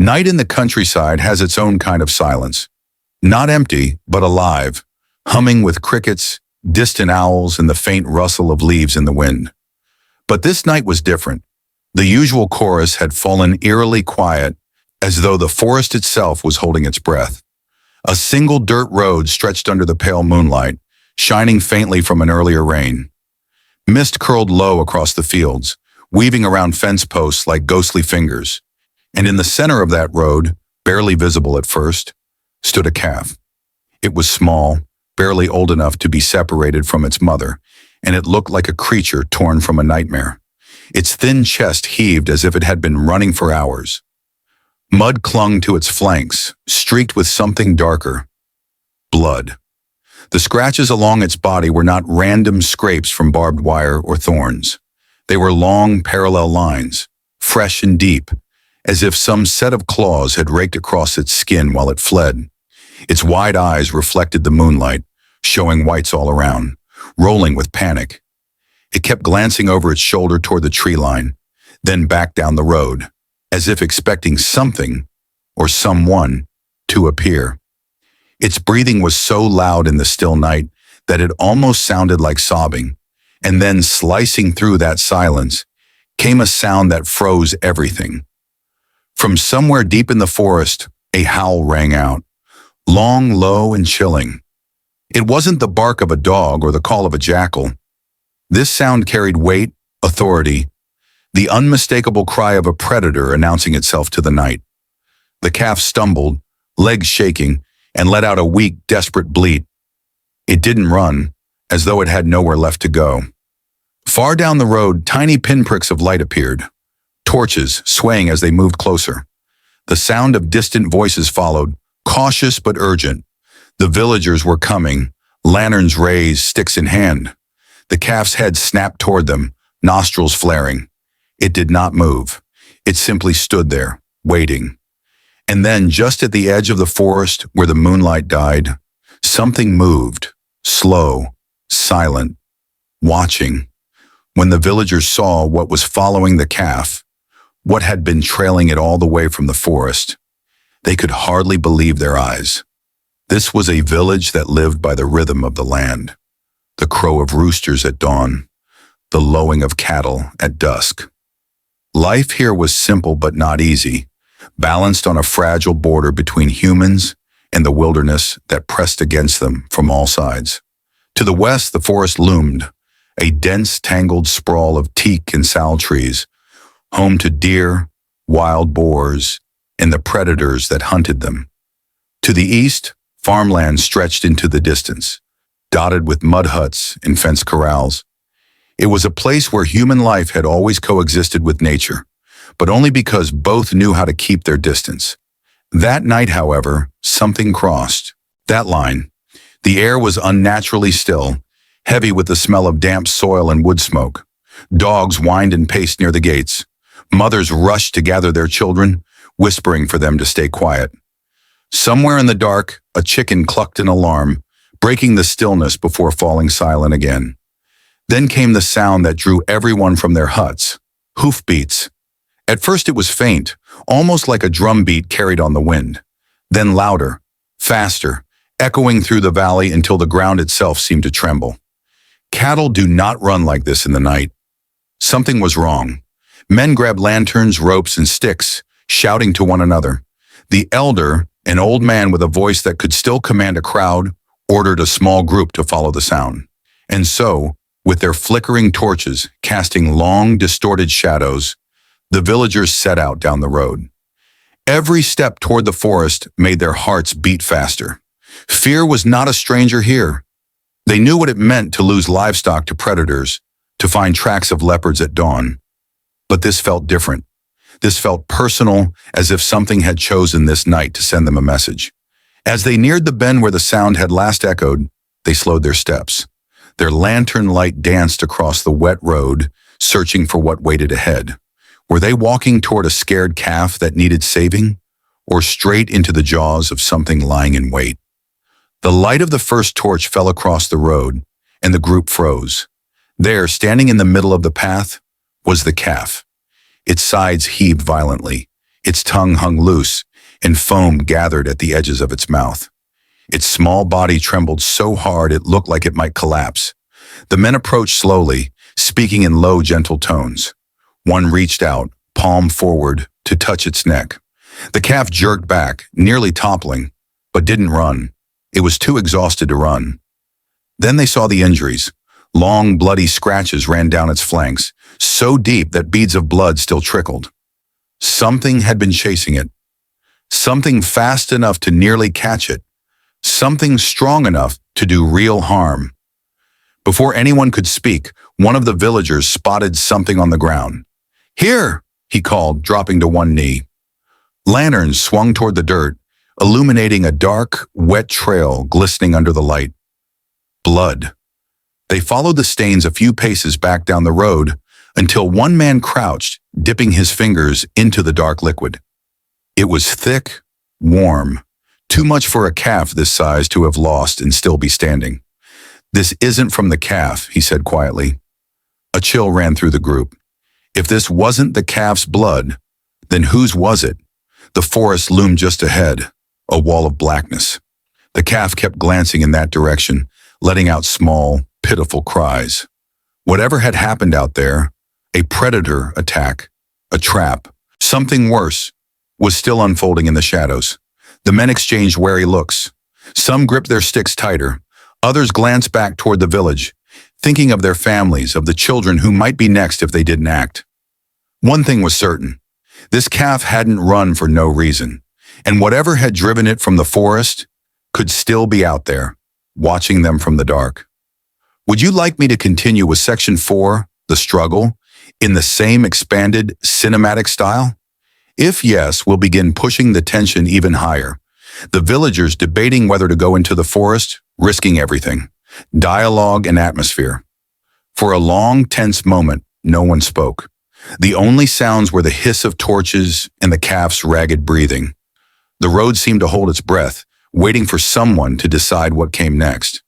Night in the countryside has its own kind of silence. Not empty, but alive, humming with crickets, distant owls, and the faint rustle of leaves in the wind. But this night was different. The usual chorus had fallen eerily quiet, as though the forest itself was holding its breath. A single dirt road stretched under the pale moonlight, shining faintly from an earlier rain. Mist curled low across the fields, weaving around fence posts like ghostly fingers. And in the center of that road, barely visible at first, stood a calf. It was small, barely old enough to be separated from its mother, and it looked like a creature torn from a nightmare. Its thin chest heaved as if it had been running for hours. Mud clung to its flanks, streaked with something darker. Blood. The scratches along its body were not random scrapes from barbed wire or thorns. They were long, parallel lines, fresh and deep, as if some set of claws had raked across its skin while it fled. Its wide eyes reflected the moonlight, showing whites all around, rolling with panic. It kept glancing over its shoulder toward the tree line, then back down the road, as if expecting something, or someone, to appear. Its breathing was so loud in the still night that it almost sounded like sobbing, and then slicing through that silence came a sound that froze everything. From somewhere deep in the forest, a howl rang out, long, low, and chilling. It wasn't the bark of a dog or the call of a jackal. This sound carried weight, authority, the unmistakable cry of a predator announcing itself to the night. The calf stumbled, legs shaking, and let out a weak, desperate bleat. It didn't run, as though it had nowhere left to go. Far down the road, tiny pinpricks of light appeared, torches swaying as they moved closer. The sound of distant voices followed, cautious but urgent. The villagers were coming, lanterns raised, sticks in hand. The calf's head snapped toward them, nostrils flaring. It did not move. It simply stood there, waiting. And then, just at the edge of the forest where the moonlight died, something moved, slow, silent, watching. When the villagers saw what was following the calf, what had been trailing it all the way from the forest, they could hardly believe their eyes. This was a village that lived by the rhythm of the land, the crow of roosters at dawn, the lowing of cattle at dusk. Life here was simple but not easy, balanced on a fragile border between humans and the wilderness that pressed against them from all sides. To the west, the forest loomed, a dense, tangled sprawl of teak and sal trees, home to deer, wild boars, and the predators that hunted them. To the east, farmland stretched into the distance, dotted with mud huts and fenced corrals. It was a place where human life had always coexisted with nature, but only because both knew how to keep their distance. That night, however, something crossed. That line. The air was unnaturally still, heavy with the smell of damp soil and wood smoke. Dogs whined and paced near the gates. Mothers rushed to gather their children, whispering for them to stay quiet. Somewhere in the dark, a chicken clucked in alarm, breaking the stillness before falling silent again. Then came the sound that drew everyone from their huts, hoofbeats. At first it was faint, almost like a drum beat carried on the wind. Then louder, faster, echoing through the valley until the ground itself seemed to tremble. Cattle do not run like this in the night. Something was wrong. Men grabbed lanterns, ropes, and sticks, shouting to one another. The elder, an old man with a voice that could still command a crowd, ordered a small group to follow the sound. And so, with their flickering torches casting long, distorted shadows, the villagers set out down the road. Every step toward the forest made their hearts beat faster. Fear was not a stranger here. They knew what it meant to lose livestock to predators, to find tracks of leopards at dawn. But this felt different. This felt personal, as if something had chosen this night to send them a message. As they neared the bend where the sound had last echoed, they slowed their steps. Their lantern light danced across the wet road, searching for what waited ahead. Were they walking toward a scared calf that needed saving, or straight into the jaws of something lying in wait? The light of the first torch fell across the road, and the group froze. There, standing in the middle of the path, was the calf. Its sides heaved violently, Its tongue hung loose, and foam gathered at the edges of its mouth. Its small body trembled so hard it looked like it might collapse. The men approached slowly, speaking in low, gentle tones. One reached out, palm forward, to touch its neck. The calf jerked back, nearly toppling, but didn't run. It was too exhausted to run. Then they saw the injuries. Long, bloody scratches ran down its flanks, so deep that beads of blood still trickled. Something had been chasing it. Something fast enough to nearly catch it. Something strong enough to do real harm. Before anyone could speak, one of the villagers spotted something on the ground. "Here!" he called, dropping to one knee. Lanterns swung toward the dirt, illuminating a dark, wet trail glistening under the light. Blood. They followed the stains a few paces back down the road until one man crouched, dipping his fingers into the dark liquid. It was thick, warm, too much for a calf this size to have lost and still be standing. "This isn't from the calf," he said quietly. A chill ran through the group. If this wasn't the calf's blood, then whose was it? The forest loomed just ahead, a wall of blackness. The calf kept glancing in that direction, letting out small, pitiful cries. Whatever had happened out there, a predator attack, a trap, something worse, was still unfolding in the shadows. The men exchanged wary looks. Some gripped their sticks tighter. Others glanced back toward the village, thinking of their families, of the children who might be next if they didn't act. One thing was certain. This calf hadn't run for no reason, and whatever had driven it from the forest could still be out there, watching them from the dark. Would you like me to continue with Section 4, The Struggle, in the same expanded, cinematic style? If yes, we'll begin pushing the tension even higher. The villagers debating whether to go into the forest, risking everything. Dialogue and atmosphere. For a long, tense moment, no one spoke. The only sounds were the hiss of torches and the calf's ragged breathing. The road seemed to hold its breath, waiting for someone to decide what came next.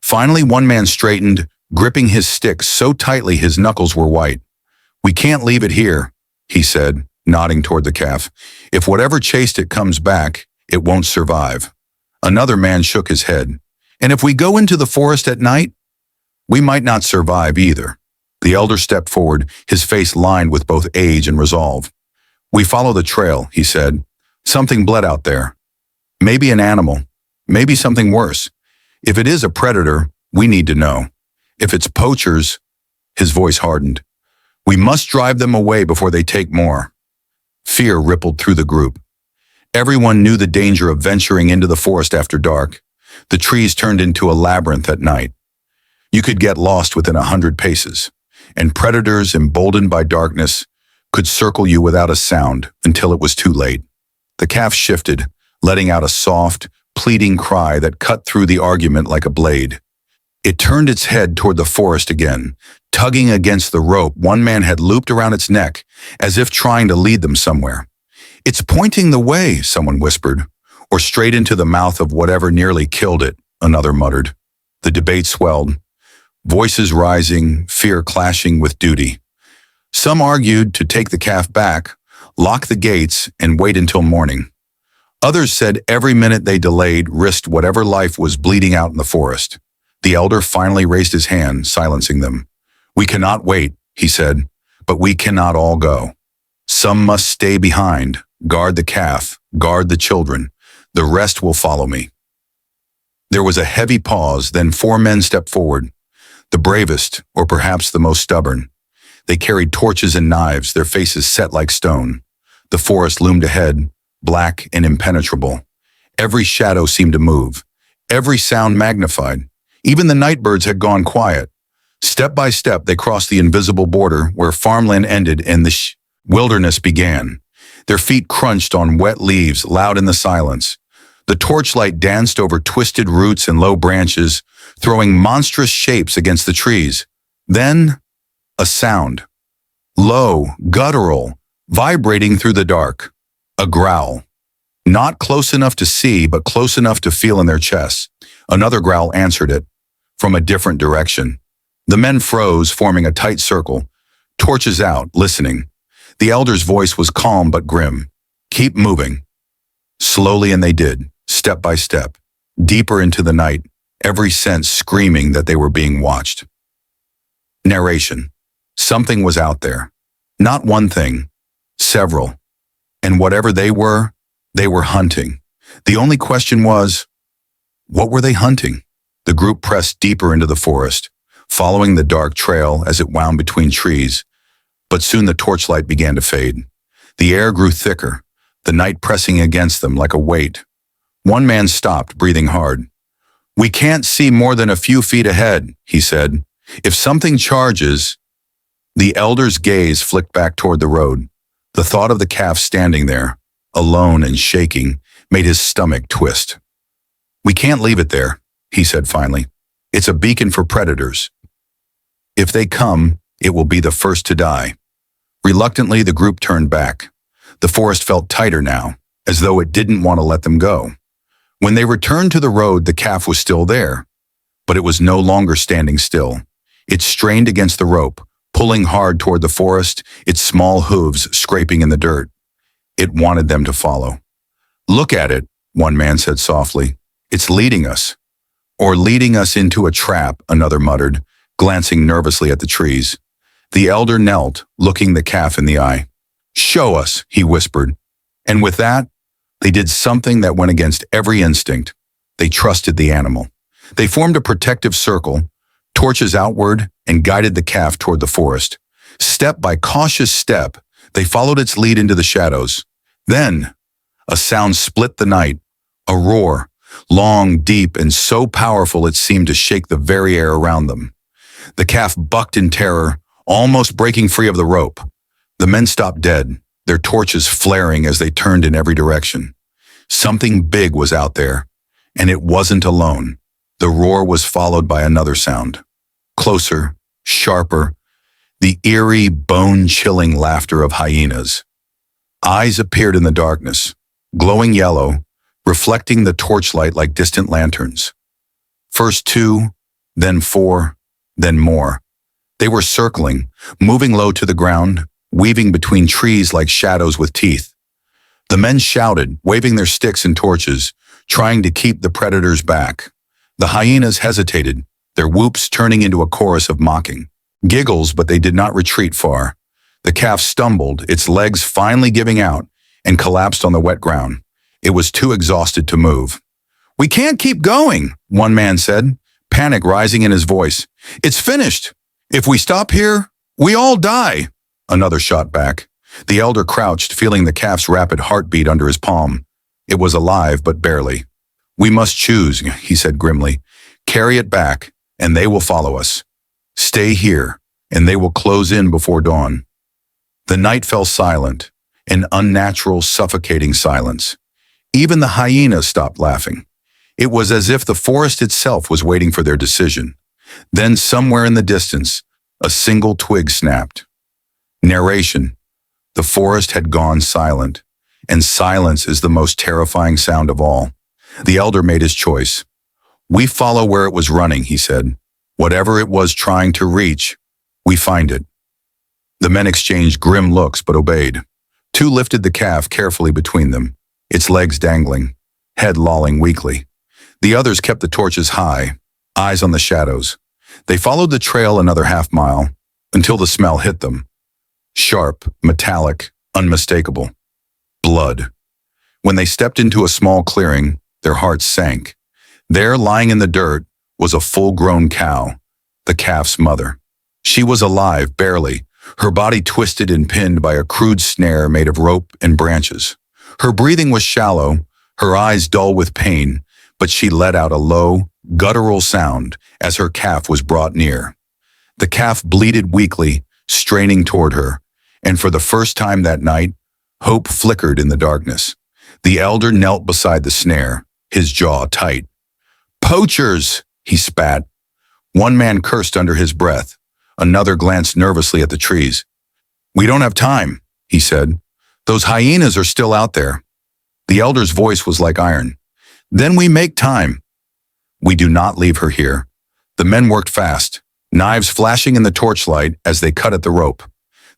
Finally, one man straightened, gripping his stick so tightly his knuckles were white. "We can't leave it here," he said, nodding toward the calf. "If whatever chased it comes back, it won't survive." Another man shook his head. "And if we go into the forest at night, we might not survive either." The elder stepped forward, his face lined with both age and resolve. "We follow the trail," he said. "Something bled out there. Maybe an animal. Maybe something worse. If it is a predator, we need to know. If it's poachers," his voice hardened, "we must drive them away before they take more." Fear rippled through the group. Everyone knew the danger of venturing into the forest after dark. The trees turned into a labyrinth at night. You could get lost within 100 paces, and predators, emboldened by darkness, could circle you without a sound until it was too late. The calf shifted, letting out a soft, pleading cry that cut through the argument like a blade. It turned its head toward the forest again, tugging against the rope one man had looped around its neck, as if trying to lead them somewhere. "It's pointing the way," someone whispered, "or straight into the mouth of whatever nearly killed it," another muttered. The debate swelled, voices rising, fear clashing with duty. Some argued to take the calf back, lock the gates, and wait until morning. Others said every minute they delayed risked whatever life was bleeding out in the forest. The elder finally raised his hand, silencing them. "We cannot wait," he said, "but we cannot all go. Some must stay behind, guard the calf, guard the children. The rest will follow me." There was a heavy pause, then 4 men stepped forward. The bravest, or perhaps the most stubborn. They carried torches and knives, their faces set like stone. The forest loomed ahead, black and impenetrable. Every shadow seemed to move, every sound magnified. Even the night birds had gone quiet. Step by step, they crossed the invisible border where farmland ended and the wilderness began. Their feet crunched on wet leaves, loud in the silence. The torchlight danced over twisted roots and low branches, throwing monstrous shapes against the trees. Then, a sound. Low, guttural, vibrating through the dark. A growl. Not close enough to see, but close enough to feel in their chests. Another growl answered it, from a different direction. The men froze, forming a tight circle, torches out, listening. The elder's voice was calm but grim. Keep moving. Slowly, and they did, step by step, deeper into the night, every sense screaming that they were being watched. Narration. Something was out there. Not one thing, several. And whatever they were hunting. The only question was, what were they hunting? The group pressed deeper into the forest, following the dark trail as it wound between trees. But soon the torchlight began to fade. The air grew thicker, the night pressing against them like a weight. One man stopped, breathing hard. "We can't see more than a few feet ahead," he said. "If something charges..." The elder's gaze flicked back toward the road. The thought of the calf standing there, alone and shaking, made his stomach twist. "We can't leave it there," he said finally. "It's a beacon for predators. If they come, it will be the first to die." Reluctantly, the group turned back. The forest felt tighter now, as though it didn't want to let them go. When they returned to the road, the calf was still there, but it was no longer standing still. It strained against the rope, pulling hard toward the forest, its small hooves scraping in the dirt. It wanted them to follow. "Look at it," one man said softly. "It's leading us." "Or leading us into a trap," another muttered, glancing nervously at the trees. The elder knelt, looking the calf in the eye. "Show us," he whispered. And with that, they did something that went against every instinct. They trusted the animal. They formed a protective circle, torches outward, and guided the calf toward the forest. Step by cautious step, they followed its lead into the shadows. Then, a sound split the night, a roar, long, deep, and so powerful it seemed to shake the very air around them. The calf bucked in terror, almost breaking free of the rope. The men stopped dead, their torches flaring as they turned in every direction. Something big was out there, and it wasn't alone. The roar was followed by another sound. Closer, sharper, the eerie, bone-chilling laughter of hyenas. Eyes appeared in the darkness, glowing yellow, reflecting the torchlight like distant lanterns. First 2, then 4, then more. They were circling, moving low to the ground, weaving between trees like shadows with teeth. The men shouted, waving their sticks and torches, trying to keep the predators back. The hyenas hesitated, their whoops turning into a chorus of mocking. Giggles, but they did not retreat far. The calf stumbled, its legs finally giving out, and collapsed on the wet ground. It was too exhausted to move. "We can't keep going," one man said, panic rising in his voice. "It's finished. If we stop here, we all die," another shot back. The elder crouched, feeling the calf's rapid heartbeat under his palm. It was alive, but barely. "We must choose," he said grimly. "Carry it back, and they will follow us. Stay here, and they will close in before dawn." The night fell silent, an unnatural, suffocating silence. Even the hyenas stopped laughing. It was as if the forest itself was waiting for their decision. Then, somewhere in the distance, a single twig snapped. Narration. The forest had gone silent, and silence is the most terrifying sound of all. The elder made his choice. "We follow where it was running," he said. "Whatever it was trying to reach, we find it." The men exchanged grim looks but obeyed. 2 lifted the calf carefully between them, its legs dangling, head lolling weakly. The others kept the torches high, eyes on the shadows. They followed the trail another half-mile until the smell hit them. Sharp, metallic, unmistakable. Blood. When they stepped into a small clearing, their hearts sank. There, lying in the dirt, was a full-grown cow, the calf's mother. She was alive, barely, her body twisted and pinned by a crude snare made of rope and branches. Her breathing was shallow, her eyes dull with pain, but she let out a low, guttural sound as her calf was brought near. The calf bleated weakly, straining toward her, and for the first time that night, hope flickered in the darkness. The elder knelt beside the snare, his jaw tight. "Poachers!" he spat. One man cursed under his breath. Another glanced nervously at the trees. "We don't have time," he said. "Those hyenas are still out there." The elder's voice was like iron. "Then we make time. We do not leave her here." The men worked fast, knives flashing in the torchlight as they cut at the rope.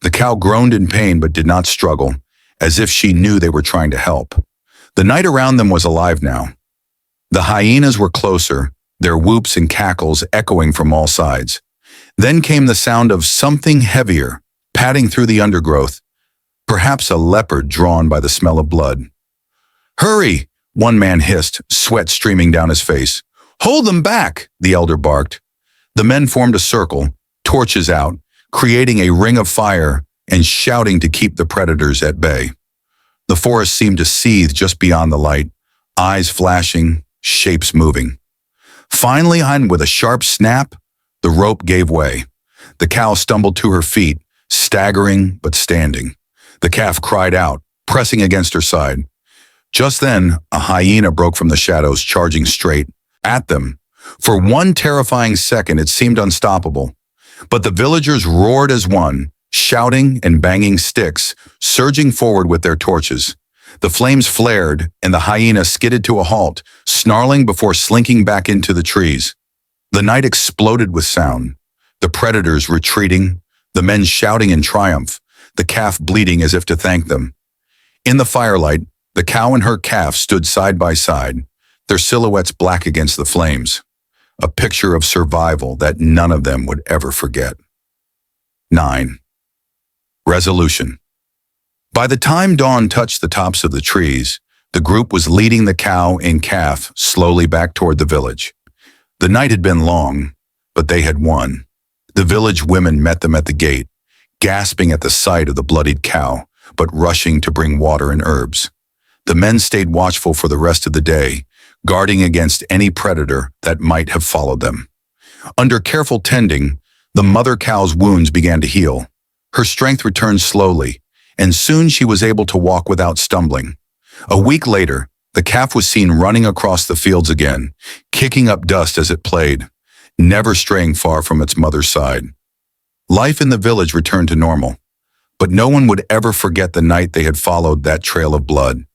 The cow groaned in pain but did not struggle, as if she knew they were trying to help. The night around them was alive now. The hyenas were closer, their whoops and cackles echoing from all sides. Then came the sound of something heavier, padding through the undergrowth, perhaps a leopard drawn by the smell of blood. "Hurry!" one man hissed, sweat streaming down his face. "Hold them back!" the elder barked. The men formed a circle, torches out, creating a ring of fire and shouting to keep the predators at bay. The forest seemed to seethe just beyond the light, eyes flashing, shapes moving. Finally, and with a sharp snap, the rope gave way. The cow stumbled to her feet, staggering but standing. The calf cried out, pressing against her side. Just then, a hyena broke from the shadows, charging straight at them. For one terrifying second, it seemed unstoppable. But the villagers roared as one, shouting and banging sticks, surging forward with their torches. The flames flared, and the hyena skidded to a halt, snarling before slinking back into the trees. The night exploded with sound. The predators retreating, the men shouting in triumph, the calf bleating as if to thank them. In the firelight, the cow and her calf stood side by side, their silhouettes black against the flames, a picture of survival that none of them would ever forget. 9. Resolution. By the time dawn touched the tops of the trees, the group was leading the cow and calf slowly back toward the village. The night had been long, but they had won. The village women met them at the gate, gasping at the sight of the bloodied cow, but rushing to bring water and herbs. The men stayed watchful for the rest of the day, guarding against any predator that might have followed them. Under careful tending, the mother cow's wounds began to heal. Her strength returned slowly, and soon she was able to walk without stumbling. A week later, the calf was seen running across the fields again, kicking up dust as it played, never straying far from its mother's side. Life in the village returned to normal, but no one would ever forget the night they had followed that trail of blood.